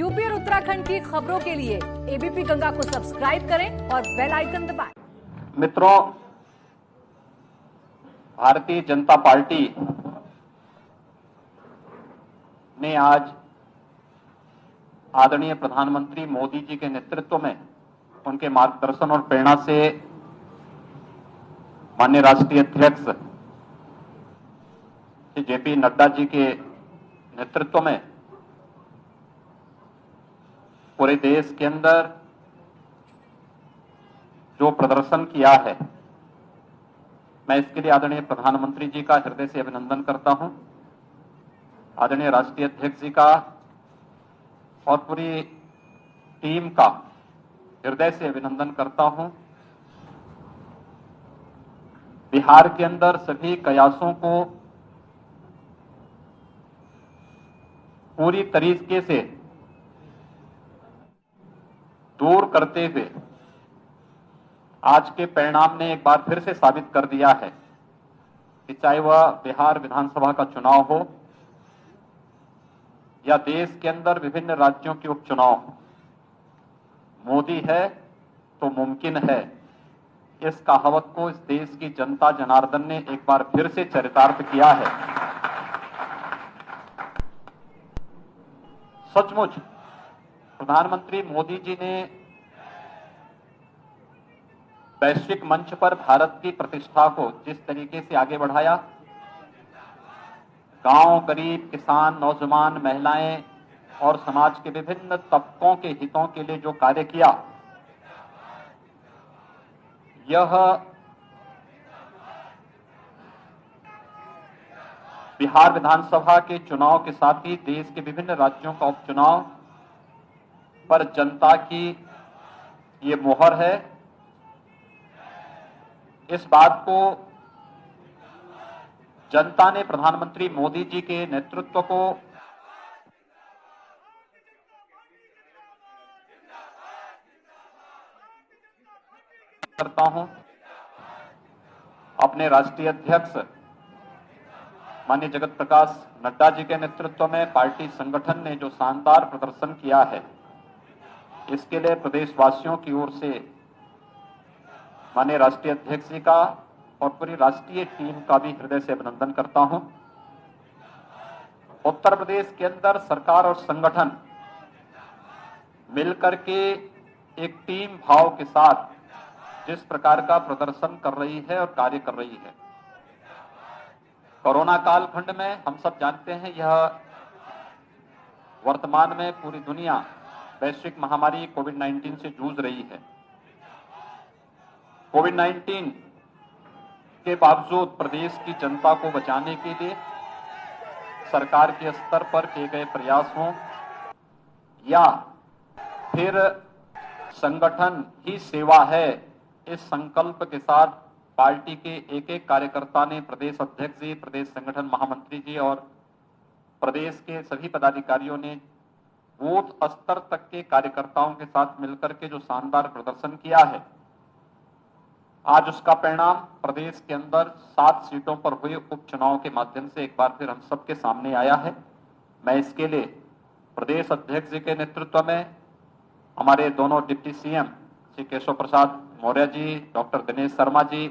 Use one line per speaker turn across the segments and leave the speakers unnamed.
UP और उत्तराखंड की खबरों के लिए एबीपी गंगा को सब्सक्राइब करें और बेल आइकन दबाएं।
मित्रों, भारतीय जनता पार्टी ने आज आदरणीय प्रधानमंत्री मोदी जी के नेतृत्व में, उनके मार्गदर्शन और प्रेरणा से माननीय राष्ट्रीय अध्यक्ष श्री जेपी नड्डा जी के नेतृत्व में पूरे देश के अंदर जो प्रदर्शन किया है, मैं इसके लिए आदरणीय प्रधानमंत्री जी का हृदय से अभिनंदन करता हूं, आदरणीय राष्ट्रीय अध्यक्ष जी का और पूरी टीम का हृदय से अभिनंदन करता हूं। बिहार के अंदर सभी कयासों को पूरी तरीके से दूर करते हुए आज के परिणाम ने एक बार फिर से साबित कर दिया है कि चाहे वह बिहार विधानसभा का चुनाव हो या देश के अंदर विभिन्न राज्यों के उपचुनाव, मोदी है तो मुमकिन है, इस कहावत को इस देश की जनता जनार्दन ने एक बार फिर से चरितार्थ किया है। सचमुच प्रधानमंत्री मोदी जी ने वैश्विक मंच पर भारत की प्रतिष्ठा को जिस तरीके से आगे बढ़ाया, गांव, गरीब, किसान, नौजवान, महिलाएं और समाज के विभिन्न तबकों के हितों के लिए जो कार्य किया, यह बिहार विधानसभा के चुनाव के साथ ही देश के विभिन्न राज्यों का उपचुनाव पर जनता की ये मोहर है। इस बात को जनता ने प्रधानमंत्री मोदी जी के नेतृत्व को करता हूं। अपने राष्ट्रीय अध्यक्ष माननीय जगत प्रकाश नड्डा जी के नेतृत्व में पार्टी संगठन ने जो शानदार प्रदर्शन किया है, इसके लिए प्रदेशवासियों की ओर से माननीय राष्ट्रीय अध्यक्ष जी का और पूरी राष्ट्रीय टीम का भी हृदय से अभिनंदन करता हूं। उत्तर प्रदेश के अंदर सरकार और संगठन मिलकर के एक टीम भाव के साथ जिस प्रकार का प्रदर्शन कर रही है और कार्य कर रही है, कोरोना कालखंड में हम सब जानते हैं, यह वर्तमान में पूरी दुनिया वैश्विक महामारी कोविड-19 से जूझ रही है। कोविड-19 के बावजूद प्रदेश की जनता को बचाने के लिए सरकार के स्तर पर किए गए प्रयास हों या फिर संगठन ही सेवा है, इस संकल्प के साथ पार्टी के एक एक कार्यकर्ता ने, प्रदेश अध्यक्ष जी, प्रदेश संगठन महामंत्री जी और प्रदेश के सभी पदाधिकारियों ने बूथ स्तर तक के कार्यकर्ताओं के साथ मिलकर के जो शानदार प्रदर्शन किया है, आज उसका परिणाम प्रदेश के अंदर 7 सीटों पर हुए उपचुनाव के माध्यम से एक बार फिर हम सबके सामने आया है। मैं इसके लिए प्रदेश अध्यक्ष जी के नेतृत्व में हमारे दोनों deputy CM Shri Keshav Prasad Maurya ji, doctor Dinesh Sharma ji,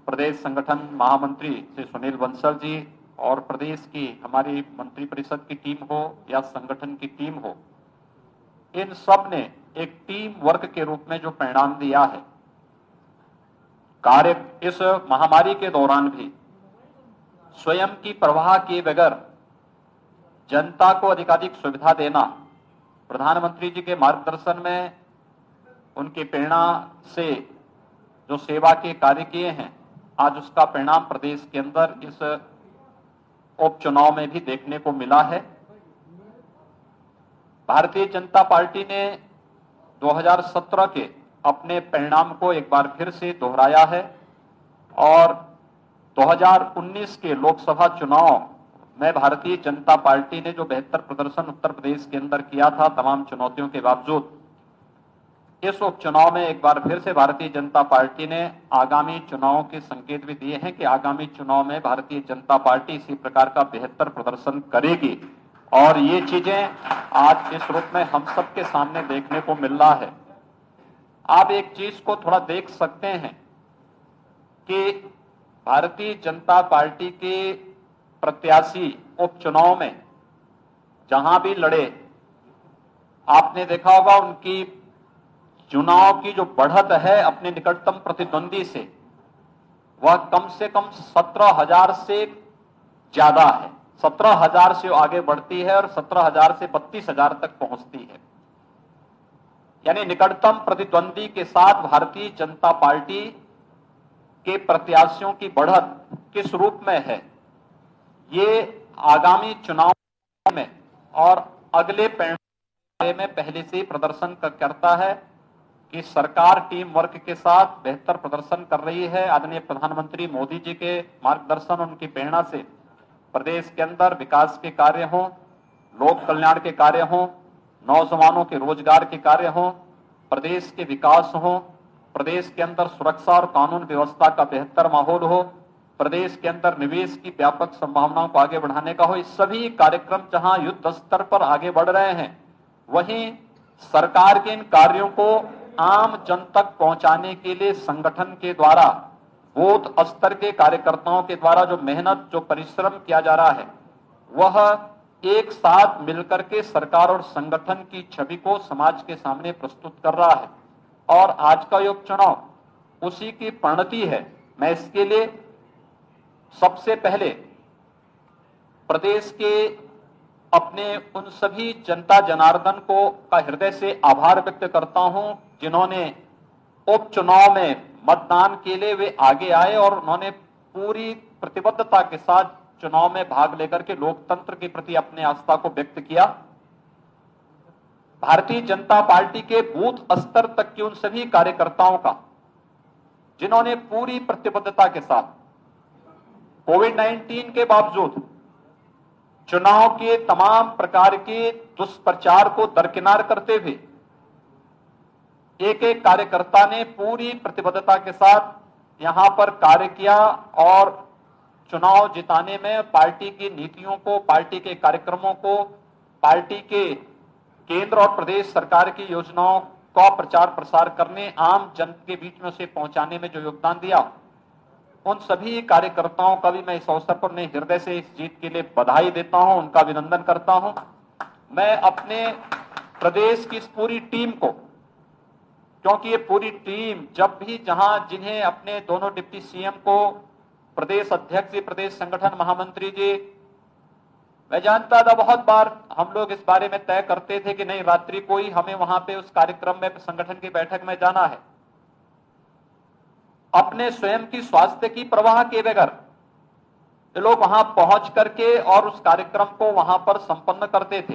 प्रदेश संगठन महामंत्री श्री सुनील बंसल जी और प्रदेश की हमारी मंत्रिपरिषद की टीम हो या संगठन की टीम हो, इन सब ने एक टीम वर्क के रूप में जो परिणाम दिया है, कार्य इस महामारी के दौरान भी स्वयं की परवाह किए बगैर जनता को अधिकाधिक सुविधा देना, प्रधानमंत्री जी के मार्गदर्शन में उनकी प्रेरणा से जो सेवा के कार्य किए हैं, आज उसका परिणाम प्रदेश के अंदर इस उपचुनाव में भी देखने को मिला है। भारतीय जनता पार्टी ने 2017 के अपने परिणाम को एक बार फिर से दोहराया है और 2019 के लोकसभा चुनाव में भारतीय जनता पार्टी ने जो बेहतर प्रदर्शन उत्तर प्रदेश के अंदर किया था, तमाम चुनौतियों के बावजूद, इस उपचुनाव में एक बार फिर से भारतीय जनता पार्टी ने आगामी चुनावों के संकेत भी दिए हैं कि आगामी चुनाव में भारतीय जनता पार्टी इसी प्रकार का बेहतर प्रदर्शन करेगी और ये चीजें आज इस रूप में हम सबके सामने देखने को मिल रहा है। आप एक चीज को थोड़ा देख सकते हैं कि भारतीय जनता पार्टी के प्रत्याशी उपचुनाव में जहां भी लड़े, आपने देखा होगा उनकी चुनाव की जो बढ़त है अपने निकटतम प्रतिद्वंदी से, वह कम से कम 17,000 से ज्यादा है। 17,000 से आगे बढ़ती है और 17,000 से 32,000 तक पहुंचती है। यानी निकटतम प्रतिद्वंदी के साथ भारतीय जनता पार्टी के प्रत्याशियों की बढ़त किस रूप में है, ये आगामी चुनाव में और अगले परिणाम में पहले से ही प्रदर्शन करता है कि सरकार टीम वर्क के साथ बेहतर प्रदर्शन कर रही है। आदरणीय प्रधानमंत्री मोदी जी के मार्गदर्शन, उनकी प्रेरणा से प्रदेश के अंदर विकास के कार्य हों, लोक कल्याण के कार्य हों, नौजवानों के रोजगार के कार्य हों, प्रदेश के विकास हों, प्रदेश के अंदर सुरक्षा और कानून व्यवस्था का बेहतर माहौल हो, प्रदेश के अंदर निवेश की व्यापक संभावनाओं को आगे बढ़ाने का हो। इस सभी कार्यक्रम जहां युद्ध स्तर पर आगे बढ़ रहे हैं, वहीं सरकार के इन कार्यों को आम जन तक पहुंचाने के लिए संगठन के द्वारा, बूथ स्तर के कार्यकर्ताओं के द्वारा जो मेहनत, जो परिश्रम किया जा रहा है, वह एक साथ मिलकर के सरकार और संगठन की छवि को समाज के सामने प्रस्तुत कर रहा है। और आज का ये उपचुनाव उसी की परिणति है। मैं इसके लिए सबसे पहले प्रदेश के अपने उन सभी जनता जनार्दन को का हृदय से आभार व्यक्त करता हूं जिन्होंने उपचुनाव में मतदान के लिए वे आगे आए और उन्होंने पूरी प्रतिबद्धता के साथ चुनाव में भाग लेकर के लोकतंत्र के प्रति अपने आस्था को व्यक्त किया। भारतीय जनता पार्टी के बूथ स्तर तक के उन सभी कार्यकर्ताओं का जिन्होंने पूरी प्रतिबद्धता के साथ कोविड-19 के बावजूद चुनाव के तमाम प्रकार के दुष्प्रचार को दरकिनार करते हुए एक एक कार्यकर्ता ने पूरी प्रतिबद्धता के साथ यहां पर कार्य किया और चुनाव जिताने में पार्टी की नीतियों को, पार्टी के कार्यक्रमों को, पार्टी के केंद्र और प्रदेश सरकार की योजनाओं का प्रचार प्रसार करने, आम जन के बीच में उसे पहुंचाने में जो योगदान दिया, उन सभी कार्यकर्ताओं का भी मैं इस अवसर पर मैं हृदय से इस जीत के लिए बधाई देता हूं, उनका अभिनंदन करता हूं। मैं अपने प्रदेश की इस पूरी टीम को, क्योंकि ये पूरी टीम जब भी जहां जिन्हें अपने दोनों डिप्टी सीएम को, प्रदेश अध्यक्ष जी, प्रदेश संगठन महामंत्री जी, मैं जानता था बहुत बार हम लोग इस बारे में तय करते थे कि नहीं रात्रि को ही हमें वहां पे उस कार्यक्रम में, संगठन की बैठक में जाना है। अपने स्वयं की स्वास्थ्य की परवाह किए बगैर ये लोग वहां पहुंच करके और उस कार्यक्रम को वहां पर संपन्न करते थे।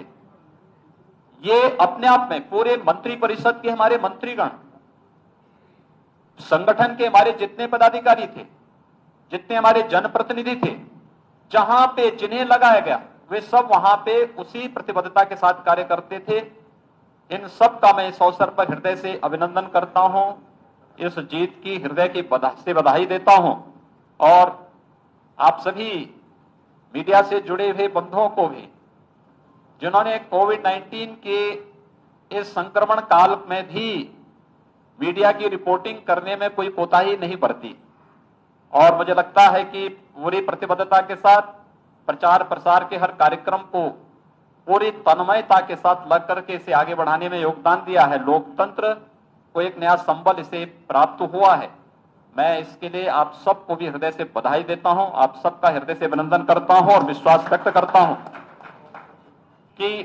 ये अपने आप में पूरे मंत्री परिषद के हमारे मंत्रीगण, संगठन के हमारे जितने पदाधिकारी थे, जितने हमारे जनप्रतिनिधि थे, जहां पे जिन्हें लगाया गया वे सब वहां पे उसी प्रतिबद्धता के साथ कार्य करते थे। इन सब का मैं इस अवसर पर हृदय से अभिनंदन करता हूं, इस जीत की हृदय की बधाई देता हूं। और आप सभी मीडिया से जुड़े हुए बंधुओं को भी, जिन्होंने कोविड-19 के इस संक्रमण काल में भी मीडिया की रिपोर्टिंग करने में कोई कोताही नहीं बरती, और मुझे लगता है कि पूरी प्रतिबद्धता के साथ प्रचार प्रसार के हर कार्यक्रम को पूरी तन्मयता के साथ लग करके इसे आगे बढ़ाने में योगदान दिया है। लोकतंत्र को एक नया संबल इसे प्राप्त हुआ है। मैं इसके लिए आप सबको भी हृदय से बधाई देता हूं, आप सबका हृदय से अभिनंदन करता हूं और विश्वास व्यक्त करता हूं कि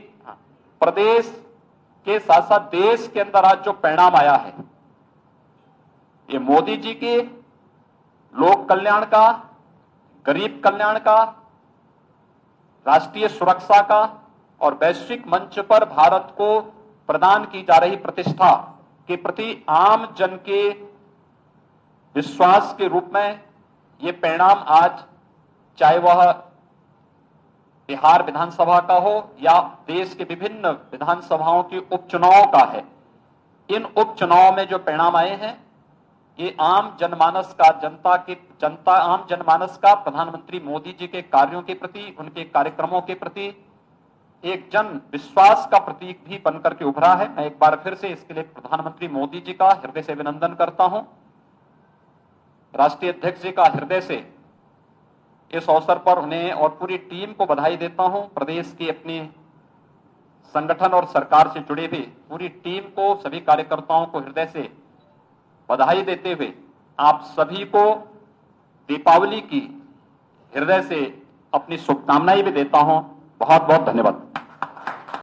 प्रदेश के साथ साथ देश के अंदर आज जो परिणाम आया है, ये मोदी जी के लोक कल्याण का, गरीब कल्याण का, राष्ट्रीय सुरक्षा का और वैश्विक मंच पर भारत को प्रदान की जा रही प्रतिष्ठा के प्रति आम जन के विश्वास के रूप में ये परिणाम आज, चाहे वह बिहार विधानसभा का हो या देश के विभिन्न विधानसभाओं के उपचुनाव का है, इन उपचुनाव में जो परिणाम आए हैं, ये आम जनमानस का, आम जनमानस का प्रधानमंत्री मोदी जी के कार्यों के प्रति, उनके कार्यक्रमों के प्रति एक जन विश्वास का प्रतीक भी बनकर के उभरा है। मैं एक बार फिर से इसके लिए प्रधानमंत्री मोदी जी का हृदय से अभिनंदन करता हूं, राष्ट्रीय अध्यक्ष जी का हृदय से इस अवसर पर उन्हें और पूरी टीम को बधाई देता हूं। प्रदेश की अपनी संगठन और सरकार से जुड़े हुए पूरी टीम को, सभी कार्यकर्ताओं को हृदय से बधाई देते हुए आप सभी को दीपावली की हृदय से अपनी शुभकामनाएं भी देता हूं। बहुत बहुत धन्यवाद।